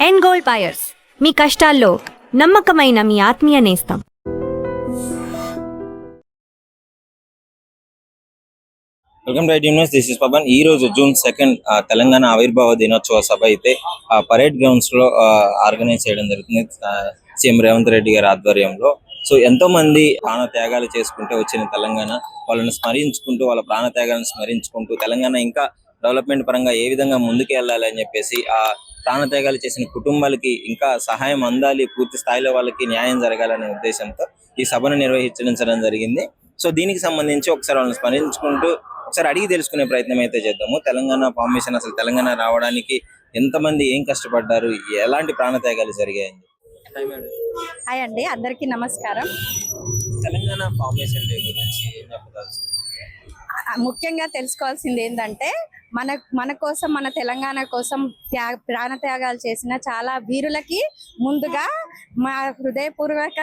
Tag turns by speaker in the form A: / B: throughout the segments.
A: End gold buyers, మీ కష్టాల్లో నమ్మకమైన మీ ఆత్మీయ నేస్తం.
B: Welcome to IT news. This is Pavan. ఈ రోజు జూన్ 2 తెలంగాణ ఆవిర్భావ దినోత్సవ సభ అయితే పరేడ్ గ్రౌండ్స్ లో ఆర్గనైజ్ చేయడం జరుగుతుంది సీఎం రేవంత్ రెడ్డి గారి ఆధ్వర్యంలో. సో ఎంతో మంది ప్రాణ త్యాగాలు చేసుకుంటూ వచ్చిన తెలంగాణ, వాళ్ళని స్మరించుకుంటూ, వాళ్ళ ప్రాణ త్యాగాలను స్మరించుకుంటూ తెలంగాణ ఇంకా డెవలప్మెంట్ పరంగా ఏ విధంగా ముందుకు వెళ్ళాలి అని చెప్పేసి ఆ ప్రాణత్యాగాలు చేసిన కుటుంబాలకి ఇంకా సహాయం అందాలి, పూర్తి స్థాయిలో వాళ్ళకి న్యాయం జరగాలనే ఉద్దేశంతో ఈ సభను నిర్వహించడం జరిగింది. సో దీనికి సంబంధించి ఒకసారి వాళ్ళని స్మరించుకుంటూ ఒకసారి అడిగి తెలుసుకునే ప్రయత్నం అయితే చేద్దాము. తెలంగాణ ఫార్మేషన్, అసలు తెలంగాణ రావడానికి ఎంతమంది ఏం కష్టపడ్డారు, ఎలాంటి ప్రాణత్యాగాలు జరిగాయండి?
C: హాయ్ అండి, అందరికీ నమస్కారం.
B: తెలంగాణ ఫార్మేషన్ డే గురించి ఏం చెప్పదలుచుకున్నారు?
C: ముఖ్యంగా తెలుసుకోవాల్సింది ఏంటంటే మన కోసం, మన తెలంగాణ కోసం ప్రాణత్యాగాలు చేసిన చాలా వీరులకి ముందుగా మా హృదయపూర్వక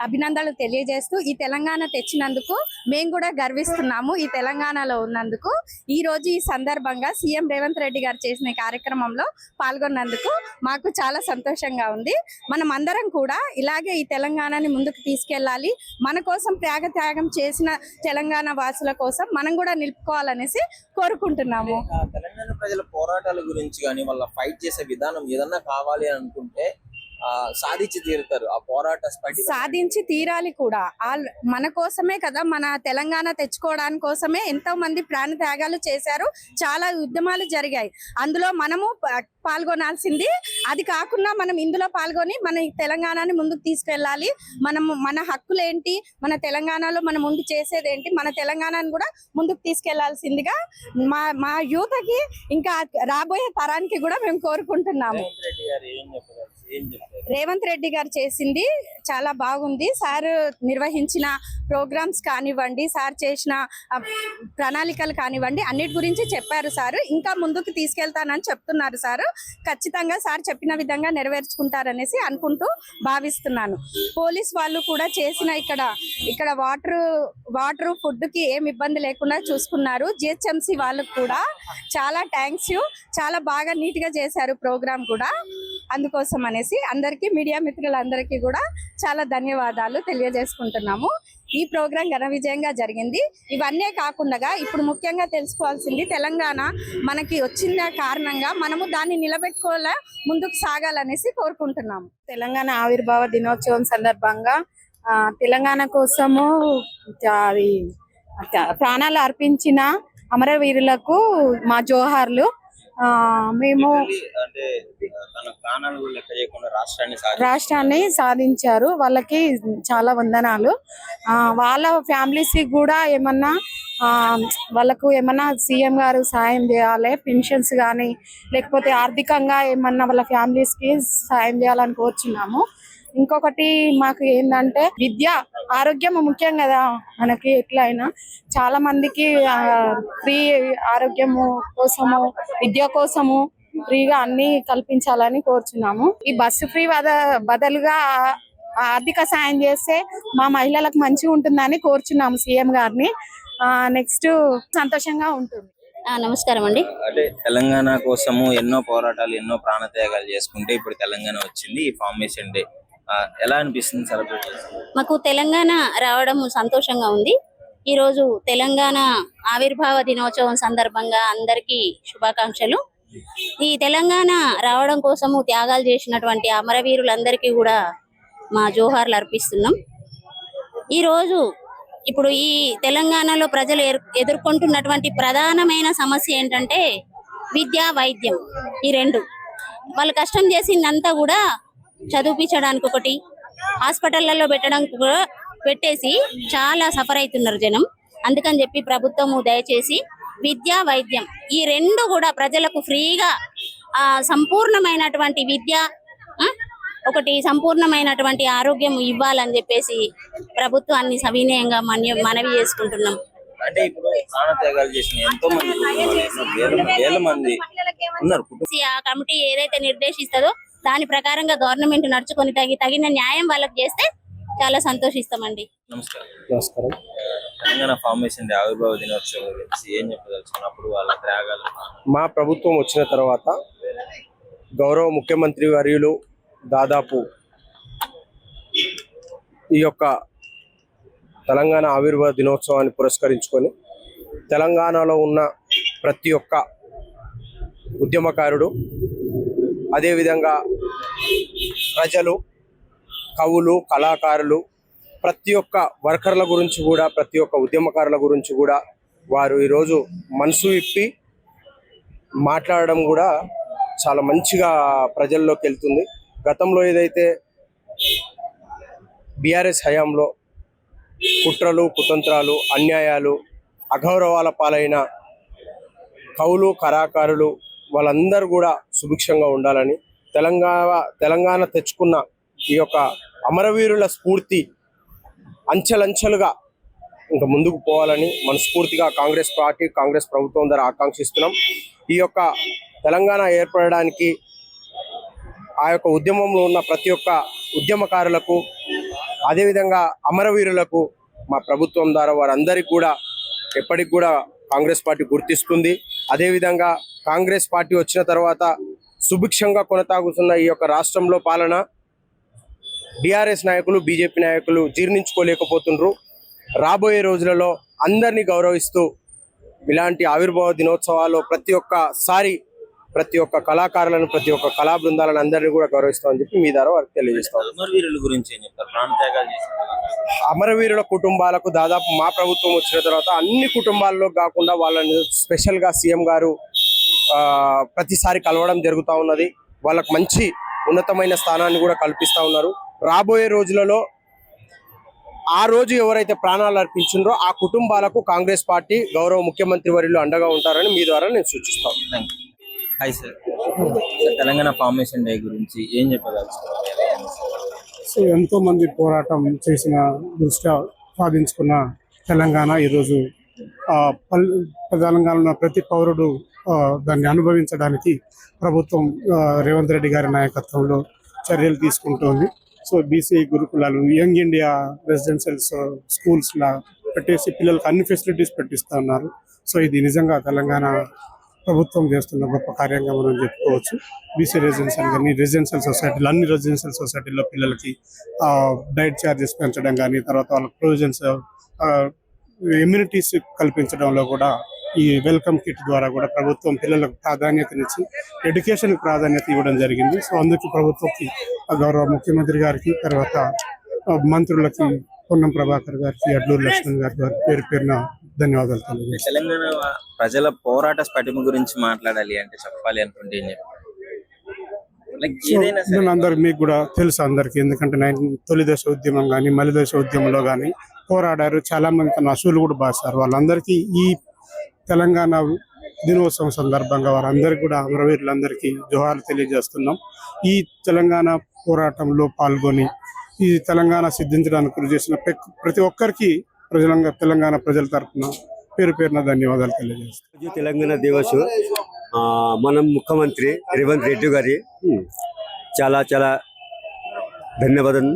C: అభినందనలు తెలియజేస్తూ, ఈ తెలంగాణ తెచ్చినందుకు మేము కూడా గర్విస్తున్నాము. ఈ తెలంగాణలో ఉన్నందుకు ఈ రోజు ఈ సందర్భంగా సీఎం రేవంత్ రెడ్డి గారు చేసిన కార్యక్రమంలో పాల్గొన్నందుకు మాకు చాలా సంతోషంగా ఉంది. మనం అందరం కూడా ఇలాగే ఈ తెలంగాణని ముందుకు తీసుకెళ్ళాలి. మన కోసం త్యాగం చేసిన తెలంగాణ వాసుల కోసం మనం కూడా నిలుపుకోవాలనేసి కోరుకుంటున్నాము.
B: తెలంగాణ ప్రజల పోరాటాల గురించి కానీ, వాళ్ళ ఫైట్ చేసే విధానం ఏదన్నా కావాలి అనుకుంటే సాధించి తీరుతారు. ఆ పోరాట
C: సాధించి తీరాలి కూడా. మన కోసమే కదా, మన తెలంగాణ తెచ్చుకోవడానికి కోసమే ఎంతో మంది ప్రాణ త్యాగాలు చేశారు. చాలా ఉద్యమాలు జరిగాయి, అందులో మనము పాల్గొనాల్సింది. అది కాకుండా మనం ఇందులో పాల్గొని మన తెలంగాణని ముందుకు తీసుకెళ్ళాలి. మన హక్కులు ఏంటి, మన తెలంగాణలో మనం ఉండి చేసేది ఏంటి, మన తెలంగాణను కూడా ముందుకు తీసుకెళ్లాల్సిందిగా మా యూత్కి, ఇంకా రాబోయే తరానికి కూడా మేము కోరుకుంటున్నాము. రేవంత్ రెడ్డి గారు చేసింది చాలా బాగుంది. సార్ నిర్వహించిన ప్రోగ్రామ్స్ కానివ్వండి, సార్ చేసిన ప్రణాళికలు కానివ్వండి, అన్నిటి గురించి చెప్పారు సార్. ఇంకా ముందుకు తీసుకెళ్తానని చెప్తున్నారు సార్. ఖచ్చితంగా సార్ చెప్పిన విధంగా నెరవేర్చుకుంటారనేసి అనుకుంటూ భావిస్తున్నాను. పోలీస్ వాళ్ళు కూడా చేసిన ఇక్కడ వాటర్ ఫుడ్కి ఏం ఇబ్బంది లేకుండా చూసుకున్నారు. జిహెచ్ఎంసీ వాళ్ళకు కూడా చాలా థ్యాంక్స్. చాలా బాగా నీట్గా చేశారు ప్రోగ్రామ్ కూడా. అందుకోసం అనేసి అందరికీ, మీడియా మిత్రులందరికీ కూడా చాలా ధన్యవాదాలు తెలియజేసుకుంటున్నాము. ఈ ప్రోగ్రాం ఘన విజయంగా జరిగింది. ఇవన్నీ కాకుండా ఇప్పుడు ముఖ్యంగా తెలుసుకోవాల్సింది, తెలంగాణ మనకి వచ్చిన కారణంగా మనము దాన్ని నిలబెట్టుకోలే ముందుకు సాగాలనేసి కోరుకుంటున్నాము.
D: తెలంగాణ ఆవిర్భావ దినోత్సవం సందర్భంగా తెలంగాణ కోసము ప్రాణాలు అర్పించిన అమరవీరులకు మా జోహార్లు. మేము రాష్ట్రాన్ని సాధించారు, వాళ్ళకి చాలా వందనాలు. వాళ్ళ ఫ్యామిలీస్ కూడా ఏమన్నా వాళ్ళకు ఏమన్నా సీఎం గారు సాయం చేయాలి, పెన్షన్స్ కానీ లేకపోతే ఆర్థికంగా ఏమన్నా వాళ్ళ ఫ్యామిలీస్కి సాయం చేయాలని కోరుచున్నాము. ఇంకొకటి మాకు ఏంటంటే విద్య, ఆరోగ్యం ముఖ్యం కదా మనకి. ఎట్లయినా చాలా మందికి ఫ్రీ ఆరోగ్యము కోసము, విద్య కోసము ఫ్రీగా అన్ని కల్పించాలని కోరుచున్నాము. ఈ బస్సు ఫ్రీ బదులుగా ఆర్థిక సాయం చేస్తే మా మహిళలకు మంచిగా ఉంటుందని కోరుచున్నాము సీఎం గారిని. నెక్స్ట్ సంతోషంగా ఉంటుంది.
C: నమస్కారం అండి.
B: అంటే తెలంగాణ కోసము ఎన్నో పోరాటాలు, ఎన్నో ప్రాణత్యాగాలు చేసుకుంటే ఇప్పుడు తెలంగాణ వచ్చింది. ఈ ఫార్మేషన్ డే ఎలా అనిపిస్తుంది సెలబ్రేట్ చేస్తుంది?
E: మాకు తెలంగాణ రావడం సంతోషంగా ఉంది. ఈరోజు తెలంగాణ ఆవిర్భావ దినోత్సవం సందర్భంగా అందరికీ శుభాకాంక్షలు. ఈ తెలంగాణ రావడం కోసము త్యాగాలు చేసినటువంటి అమరవీరులందరికీ కూడా మా జోహార్లు అర్పిస్తున్నాం. ఈరోజు ఇప్పుడు ఈ తెలంగాణలో ప్రజలు ఎదుర్కొంటున్నటువంటి ప్రధానమైన సమస్య ఏంటంటే విద్య, వైద్యం. ఈ రెండు. వాళ్ళు కష్టం చేసిందంతా కూడా చదివించడానికి, ఒకటి హాస్పిటళ్లలో పెట్టేసి చాలా సఫర్ అవుతున్నారు జనం. అందుకని చెప్పి ప్రభుత్వము దయచేసి విద్య, వైద్యం ఈ రెండు కూడా ప్రజలకు ఫ్రీగా సంపూర్ణమైనటువంటి విద్య, ఒకటి సంపూర్ణమైనటువంటి ఆరోగ్యం ఇవ్వాలని చెప్పేసి ప్రభుత్వాన్ని సవినయంగా మనవి చేసుకుంటున్నాం.
B: అంటే ఇప్పుడు ప్రాణత్యాగాలు చేసిన ఎంతో మంది వేల మంది ఉన్నారు.
E: ఆ కమిటీ ఏదైతే నిర్దేశిస్తుందో దాని ప్రకారంగా గవర్నమెంట్ నడుచుకొని తగిన న్యాయం వాళ్ళకి చేస్తే చాలా సంతోషిస్తామండి.
B: నమస్కారం. తెలంగాణ ఫార్మేషన్ డే ఆవిర్భావ దినోత్సవం గురించి ఏం చెప్పదలుచుకున్నప్పుడు వాళ్ళ త్యాగాలు?
F: మా ప్రభుత్వం వచ్చిన తర్వాత గౌరవ ముఖ్యమంత్రి వర్యులు దాదాపు ఈ యొక్క తెలంగాణ ఆవిర్భావ దినోత్సవాన్ని పురస్కరించుకొని తెలంగాణలో ఉన్న ప్రతి ఒక్క ఉద్యమకారుడు, అదేవిధంగా ప్రజలు, కవులు, కళాకారులు, ప్రతి ఒక్క వర్కర్ల గురించి కూడా, ప్రతి ఒక్క ఉద్యమకారుల గురించి కూడా వారు ఈరోజు మనసు విప్పి మాట్లాడడం కూడా చాలా మంచిగా ప్రజల్లోకి వెళ్తుంది. గతంలో ఏదైతే బీఆర్ఎస్ హయాంలో కుట్రలు, కుతంత్రాలు, అన్యాయాలు, అగౌరవాల పాలైన కవులు, కళాకారులు వాళ్ళందరూ కూడా సుభిక్షంగా ఉండాలని, తెలంగాణ తెచ్చుకున్న ఈ యొక్క అమరవీరుల స్ఫూర్తి అంచెలంచెలుగా ఇంకా ముందుకు పోవాలని మనస్ఫూర్తిగా కాంగ్రెస్ పార్టీ, కాంగ్రెస్ ప్రభుత్వం ద్వారా ఆకాంక్షిస్తున్నాం. ఈ యొక్క తెలంగాణ ఏర్పడడానికి ఆ యొక్క ఉద్యమంలో ఉన్న ప్రతి ఒక్క ఉద్యమకారులకు, అదేవిధంగా అమరవీరులకు మా ప్రభుత్వం ద్వారా వారందరికీ కూడా ఎప్పటికి కూడా కాంగ్రెస్ పార్టీ గుర్తిస్తుంది. అదేవిధంగా కాంగ్రెస్ పార్టీ వచ్చిన తర్వాత సుభిక్షంగా కొనసాగుతున్న ఈ యొక్క రాష్ట్రంలో పాలన బీఆర్ఎస్ నాయకులు, బీజేపీ నాయకులు జీర్ణించుకోలేకపోతున్నారు. రాబోయే రోజులలో అందరినీ గౌరవిస్తూ ఇలాంటి ఆవిర్భావ దినోత్సవాల్లో ప్రతి ఒక్కసారి ప్రతి ఒక్క కళాకారులను, ప్రతి ఒక్క కళా బృందాలను అందరినీ కూడా గౌరవిస్తామని చెప్పి మీ ద్వారా వారికి తెలియజేస్తాం.
B: అమరవీరుల గురించి ఏం చెప్తారు? ప్రాణత్యాగాలు చేసిన వాళ్ళందరూ.
F: అమరవీరుల కుటుంబాలకు దాదాపు మా ప్రభుత్వం వచ్చిన తర్వాత అన్ని కుటుంబాల్లో కాకుండా వాళ్ళని స్పెషల్గా సీఎం గారు ప్రతిసారి కలవడం జరుగుతూ ఉన్నది. వాళ్ళకు మంచి ఉన్నతమైన స్థానాన్ని కూడా కల్పిస్తూ ఉన్నారు. రాబోయే రోజులలో ఆ రోజు ఎవరైతే ప్రాణాలు అర్పించిండ్రో ఆ కుటుంబాలకు కాంగ్రెస్ పార్టీ, గౌరవ ముఖ్యమంత్రి వర్యులు అండగా ఉంటారని మీ ద్వారా నేను సూచిస్తాను.
B: Thank you. Hi sir. Telangana formation day గురించి ఏం చెప్పగలుగుతారు?
G: సో ఎంతో మంది పోరాటం చేసిన దృష్ట్యా సాధించుకున్న తెలంగాణ ఈరోజు తెలంగాణలో ప్రతి పౌరుడు దాన్ని అనుభవించడానికి ప్రభుత్వం రేవంత్ రెడ్డి గారి నాయకత్వంలో చర్యలు తీసుకుంటోంది. సో బీసీ గురుకులాలు, యంగ్ ఇండియా రెసిడెన్షియల్ స్కూల్స్ లా పెట్టేసి పిల్లలకు అన్ని ఫెసిలిటీస్ పెట్టిస్తూ ఉన్నారు. సో ఇది నిజంగా తెలంగాణ ప్రభుత్వం చేస్తున్న గొప్ప కార్యంగా మనం చెప్పుకోవచ్చు. బీసీ రెసిడెన్షియల్ కానీ, రెసిడెన్షియల్ సొసైటీలు, అన్ని రెసిడెన్షియల్ సొసైటీల్లో పిల్లలకి డైట్ ఛార్జెస్ పెంచడం కానీ, తర్వాత వాళ్ళ ప్రొవిజన్స్, ఇమ్యూనిటీస్ కల్పించడంలో కూడా ఈ వెల్కమ్ కిట్ ద్వారా కూడా ప్రభుత్వం పిల్లలకు ప్రాధాన్యతనిచ్చి ఎడ్యుకేషన్కి ప్రాధాన్యత ఇవ్వడం జరిగింది. సో అందుకు ప్రభుత్వంకి గౌరవ ముఖ్యమంత్రి గారికి, తర్వాత మంత్రులకి, పొన్నం ప్రభాకర్ గారికి, అడ్లూరు లక్ష్మణ్ గారి పేరు పేరున ధన్యవాదాలు తెలియజేస్తాను.
B: తెలంగాణ ప్రజల పోరాట స్ఫటిమ గురించి మాట్లాడాలి అంటే చెప్పాలి అనుకుంటే ఏం చెప్తారు?
G: నేను అందరికి, మీకు కూడా తెలుసు అందరికి, ఎందుకంటే తొలి దశ ఉద్యమం కానీ, మలి దశ ఉద్యమంలో కానీ పోరాడారు. చాలా మంది తన అసూలు కూడా బాసారు. వాళ్ళందరికీ ఈ తెలంగాణ దినోత్సవం సందర్భంగా వారందరికీ కూడా, అమరవీరులందరికీ జోహార్లు తెలియజేస్తున్నాం. ఈ తెలంగాణ పోరాటంలో పాల్గొని ఈ తెలంగాణ సిద్ధించడానికి కృషి చేసిన ప్రతి ఒక్కరికి తెలంగాణ ప్రజల తరఫున పేరు పేరున ధన్యవాదాలు తెలియజేస్తాం.
H: తెలంగాణ దివస్ మనం ముఖ్యమంత్రి రేవంత్ రెడ్డి గారి చాలా చాలా ధన్యవాదాలు.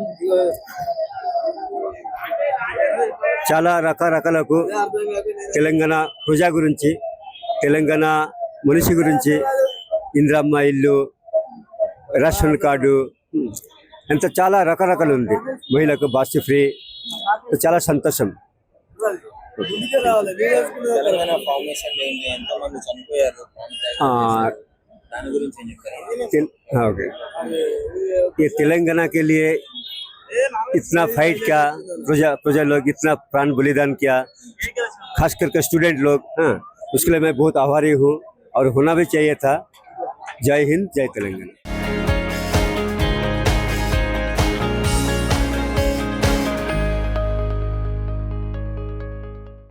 H: చాలా రకరకాలకు తెలంగాణ ప్రజా గురించి, తెలంగాణ మనిషి గురించి, ఇందిరమ్మ ఇల్లు, రేషన్ కార్డు, అంత చాలా రకరకాలు ఉంది. మహిళలకు బస్సు ఫ్రీ, చాలా సంతోషం.
B: తెలంగాణ ఫార్మేషన్ డే ఎంతమంది చనిపోయారు, దాని గురించి ఏం చెప్తారు?
H: ओके, ये तेलंगाना के लिए इतना फाइट किया, प्रजा लोग इतना प्राण बलिदान किया, खास करके स्टूडेंट लोग, हाँ, उसके लिए मैं बहुत आभारी हूँ और होना भी चाहिए था. जय हिंद, जय तेलंगाना.